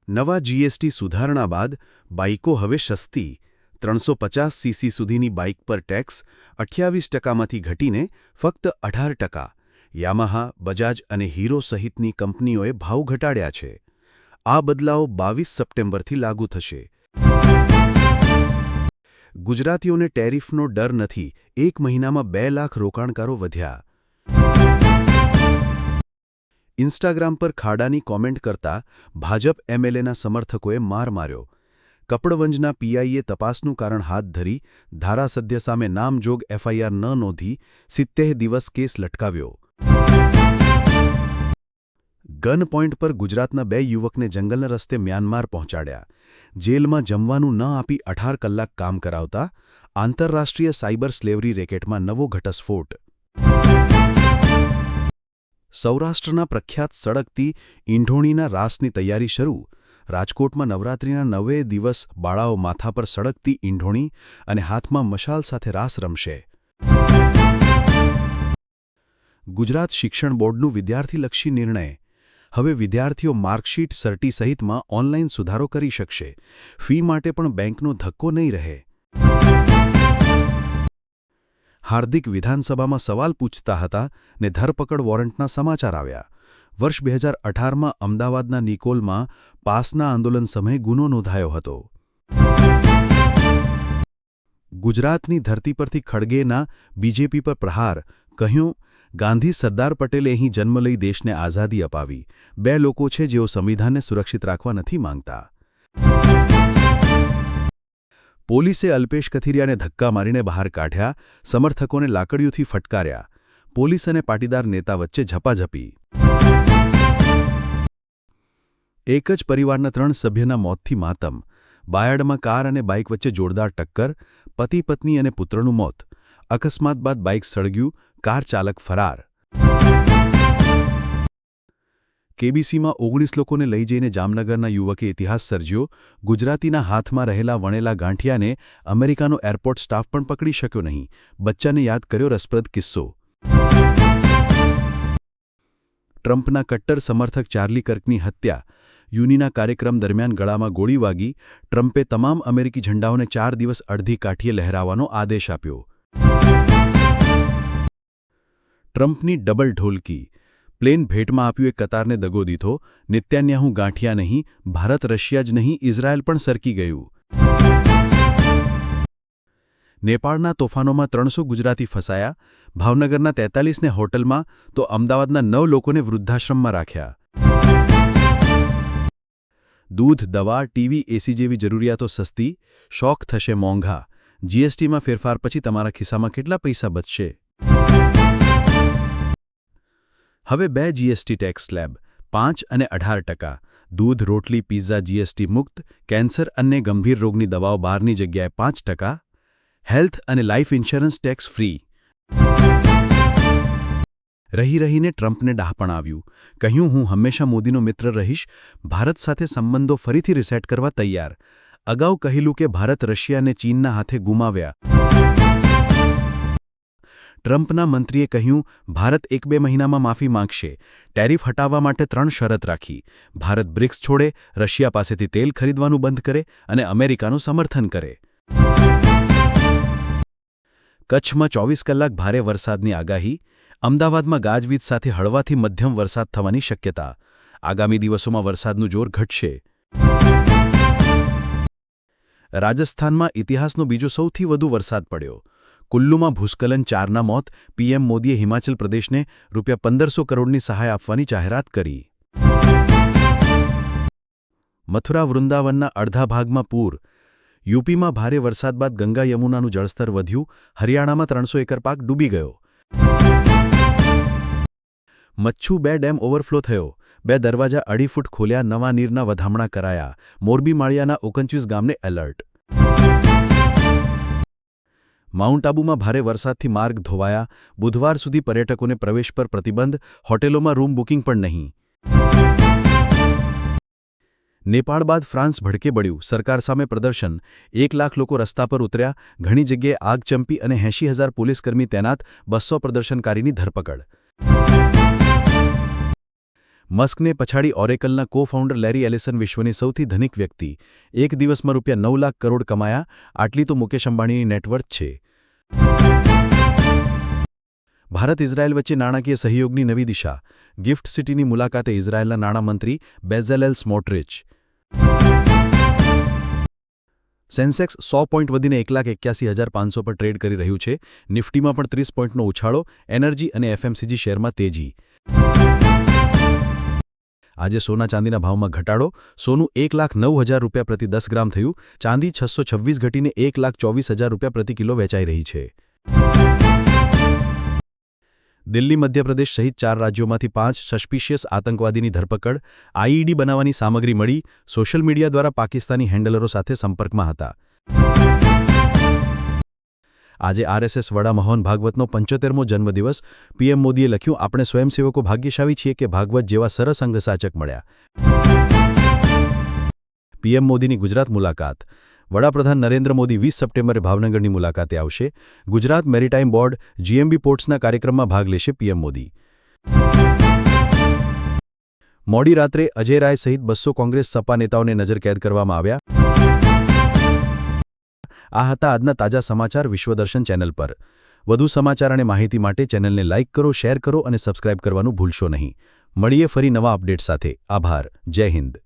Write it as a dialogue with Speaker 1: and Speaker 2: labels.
Speaker 1: નવા જીએસટી સુધારણા બાદ બાઇકો હવે સસ્તી 350 સીસી સુધીની બાઇક પર ટેક્સ 28%માંથી ઘટીને ફક્ત 18%. યામાહા, બજાજ અને હીરો સહિતની કંપનીઓએ ભાવ ઘટાડ્યા છે. આ બદલાવ 22 સપ્ટેમ્બરથી લાગુ થશે. ગુજરાતીઓને ટેરિફનો ડર નથી. 1 મહિનામાં 2 લાખ રોકાણકારો વધ્યા. ઇન્સ્ટાગ્રામ પર ખાડાની કોમેન્ટ કરતા ભાજપ એમએલએના સમર્થકોએ માર માર્યો. કપડવંજના પીઆઈએ તપાસનું કારણ હાથ ધરી ધારાસભ્ય સામે નામજોગ એફઆઈઆર ન નોંધી 70 દિવસ કેસ લટકાવ્યો. ગન પોઇન્ટ પર ગુજરાતના 2 યુવકને જંગલના રસ્તે મ્યાનમાર પહોંચાડ્યા. જેલમાં જમવાનું ન આપી 18 કલાક કામ કરાવતા આંતરરાષ્ટ્રીય સાયબર સ્લેવરી રેકેટમાં નવો ઘટસ્ફોટ. સૌરાષ્ટ્રના પ્રખ્યાત સળગતી ઈંઢોણીના રાસની તૈયારી શરૂ. રાજકોટમાં નવરાત્રિના 9 દિવસ બાળાઓ માથા પર સળગતી ઈંઢોણી અને હાથમાં મશાલ સાથે રાસ રમશે. ગુજરાત શિક્ષણ બોર્ડનું વિદ્યાર્થીલક્ષી નિર્ણય. હવે વિદ્યાર્થીઓ માર્કશીટ સર્ટી સહિતમાં ઓનલાઈન સુધારો કરી શકશે. ફી માટે પણ બેંકનો ધક્કો નહીં રહે. હાર્દિક વિધાનસભામાં સવાલ પૂછતા હતા ને ધરપકડ વોરંટના સમાચાર આવ્યા. વર્ષ 2018માં અમદાવાદના નિકોલમાં પાસના આંદોલન સમયે ગુનો નોંધાયો હતો. ગુજરાતની ધરતી પરથી ખડગેના બીજેપી પર પ્રહાર. કહ્યું, ગાંધી સરદાર પટેલે અહીં જન્મ લઈ દેશને આઝાદી અપાવી. 2 લોકો છે જેઓ સંવિધાનને સુરક્ષિત રાખવા નથી માંગતા. પોલીસે અલ્પેશ કથિરિયાને ધક્કા મારીને બહાર કાઢ્યા. સમર્થકોને લાકડીઓથી ફટકાર્યા. પોલીસ અને પાટીદાર નેતા વચ્ચે ઝપાઝપી. એક જ પરિવારના 3 સભ્યના મોતથી માતમ. બાયડમાં કાર અને બાઇક વચ્ચે જોરદાર ટક્કર. પતિ પત્ની અને પુત્રનું મોત. અકસ્માત બાદ બાઇક સળગ્યું. કાર ચાલક ફરાર. કેબીસીમાં 19 લોકોને લઈ જઈને જામનગરના યુવકે ઇતિહાસ સર્જ્યો. ગુજરાતીના હાથમાં રહેલા વણેલા ગાંઠિયાને અમેરિકાનો એરપોર્ટ સ્ટાફ પણ પકડી શક્યો નહીં. બચ્ચાને યાદ કર્યો રસપ્રદ કિસ્સો. ટ્રમ્પના કટ્ટર સમર્થક ચાર્લી કર્કની હત્યા. યુનિના કાર્યક્રમ દરમિયાન ગળામાં ગોળી વાગી. ટ્રમ્પે તમામ અમેરિકી ઝંડાઓને 4 દિવસ અડધી કાઠીએ લહેરાવવાનો આદેશ આપ્યો. ટ્રમ્પની ડબલ ઢોલકી. પ્લેન ભેટમાં આપ્યું એક કતારને દગો દીધો. નેતન્યાહુ ગાંઠિયા નહીં, ભારત રશિયા જ નહીં, ઇઝરાયલ પણ સરકી ગયું. નેપાળના તોફાનોમાં 300 ગુજરાતી ફસાયા. ભાવનગરના 43ને હોટલમાં તો અમદાવાદના 9 લોકોને વૃદ્ધાશ્રમમાં રાખ્યા. દૂધ, દવા, ટીવી, એસી જેવી જરૂરિયાતો સસ્તી. શોખ થશે મોંઘા. જીએસટીમાં ફેરફાર પછી તમારા ખિસ્સામાં કેટલા પૈસા બચશે? હવે 2 જીએસટી ટેક્સ સ્લેબ 5 અને 18%. દૂધ, રોટલી, પિઝા જીએસટી મુક્ત. કેન્સર અને ગંભીર રોગની દવાઓ 12ની જગ્યાએ 5%. હેલ્થ અને લાઇફ ઇન્સ્યોરન્સ ટેક્સ ફ્રી. રહીને ટ્રમ્પને ડહાપણ આવ્યું. કહ્યું, હું હંમેશા મોદીનો મિત્ર રહીશ. ભારત સાથે સંબંધો ફરીથી રિસેટ કરવા તૈયાર. અગાઉ કહેલું કે ભારત રશિયાને ચીનના હાથે ગુમાવ્યા. ટ્રમ્પના મંત્રીએ કહ્યું, ભારત 1-2 મહિનામાં માફી માંગશે. ટેરિફ હટાવવા માટે 3 શરત રાખી. ભારત બ્રિક્સ છોડે, રશિયા પાસેથી તેલ ખરીદવાનું બંધ કરે અને અમેરિકાનું સમર્થન કરે. કચ્છમાં 24 કલાક ભારે વરસાદની આગાહી. અમદાવાદમાં ગાજવીજ સાથે હળવાથી મધ્યમ વરસાદ થવાની શક્યતા. આગામી દિવસોમાં વરસાદનું જોર ઘટશે. રાજસ્થાનમાં ઇતિહાસનો બીજો સૌથી વધુ વરસાદ પડ્યો. કુલ્લુમાં ભૂસ્ખલન, 4ના મોત. પીએમ મોદીએ હિમાચલ પ્રદેશને ₹1500 કરોડની સહાય આપવાની જાહેરાત કરી. મથુરા વૃંદાવનના અડધા ભાગમાં પૂર. યુપીમાં ભારે વરસાદ બાદ ગંગા યમુનાનું જળસ્તર વધ્યું. હરિયાણામાં 300 એકર પાક ડૂબી ગયો. મચ્છુ 2 ડેમ ઓવરફ્લો થયો. 2 દરવાજા 2.5 ફૂટ ખોલ્યા. નવા નીરના વધામણા કરાયા. મોરબી માળિયાના 29 ગામને એલર્ટ. માઉન્ટ આબુમાં ભારે વરસાદથી માર્ગ ધોવાયા. બુધવાર સુધી પર્યટકોને પ્રવેશ પર પ્રતિબંધ. હોટેલોમાં રૂમ બુકિંગ પણ નહીં. નેપાળ બાદ ફ્રાન્સ ભડકે બળ્યું. સરકાર સામે પ્રદર્શન. 1 લાખ લોકો રસ્તા પર ઉતર્યા. ઘણી જગ્યાએ આગચંપી અને 80,000 પોલીસકર્મી તૈનાત. 200 પ્રદર્શનકારીની ધરપકડ. મસ્કને પછાડી ઓરેકલના કો ફાઉન્ડર લેરી એલિસન વિશ્વની સૌથી ધનિક વ્યક્તિ, એક દિવસમાં ₹9 લાખ કરોડ કમાયા, આટલી તો મુકેશ અંબાણીની નેટવર્થ છે. ભારત ઇઝરાયલ વચ્ચે નાણાકીય સહયોગની નવી દિશા, ગિફ્ટ સિટીની મુલાકાતે ઇઝરાયલના નાણામંત્રી બેઝલેલ સ્મોટ્રિચ. સેન્સેક્સ 100 પોઈન્ટ વધીને 1,81,500 પર ટ્રેડ કરી રહ્યું છે. નિફ્ટીમાં પણ 30 પોઈન્ટનો ઉછાળો, એનર્જી અને એફએમસીજી શેરમાં તેજી. આજે સોના ચાંદીના ભાવમાં ઘટાડો, સોનું ₹1,09,000 પ્રતિ 10 ગ્રામ થયું, ચાંદી 626 ઘટીને ₹1,24,000 પ્રતિ કિલો વેચાઈ રહી છે. દિલ્હી, મધ્યપ્રદેશ સહિત 4 રાજ્યોમાંથી 5 સસ્પિશિયસ આતંકવાદીની ધરપકડ, આઈઈડી બનાવવાની સામગ્રી મળી, સોશિયલ મીડિયા દ્વારા પાકિસ્તાની હેન્ડલરો સાથે સંપર્કમાં હતા. આજે આરએસએસ વડા મોહન ભાગવતનો 75મો જન્મદિવસ. પીએમ મોદીએ લખ્યું, આપણે સ્વયંસેવકો ભાગ્યશાળી છીએ કે ભાગવત જેવા સરસ અંગસાચક મળ્યા. પીએમ મોદીની ગુજરાત મુલાકાત. વડાપ્રધાન નરેન્દ્ર મોદી 20 સપ્ટેમ્બરે ભાવનગરની મુલાકાતે આવશે. ગુજરાત મેરીટાઈમ બોર્ડ જીએમબી પોર્ટ્સના કાર્યક્રમમાં ભાગ લેશે પીએમ મોદી. મોડી રાત્રે અજય રાય સહિત 200 કોંગ્રેસ સપા નેતાઓને નજરકેદ કરવામાં આવ્યા. આ હતા આજના તાજા સમાચાર વિશ્વદર્શન ચેનલ પર. વધુ સમાચાર અને માહિતી માટે ચેનલને લાઇક કરો, શેર કરો અને સબસ્ક્રાઇબ કરવાનું ભૂલશો નહીં. મળીએ ફરી નવા અપડેટ સાથે. આભાર. જય હિન્દ.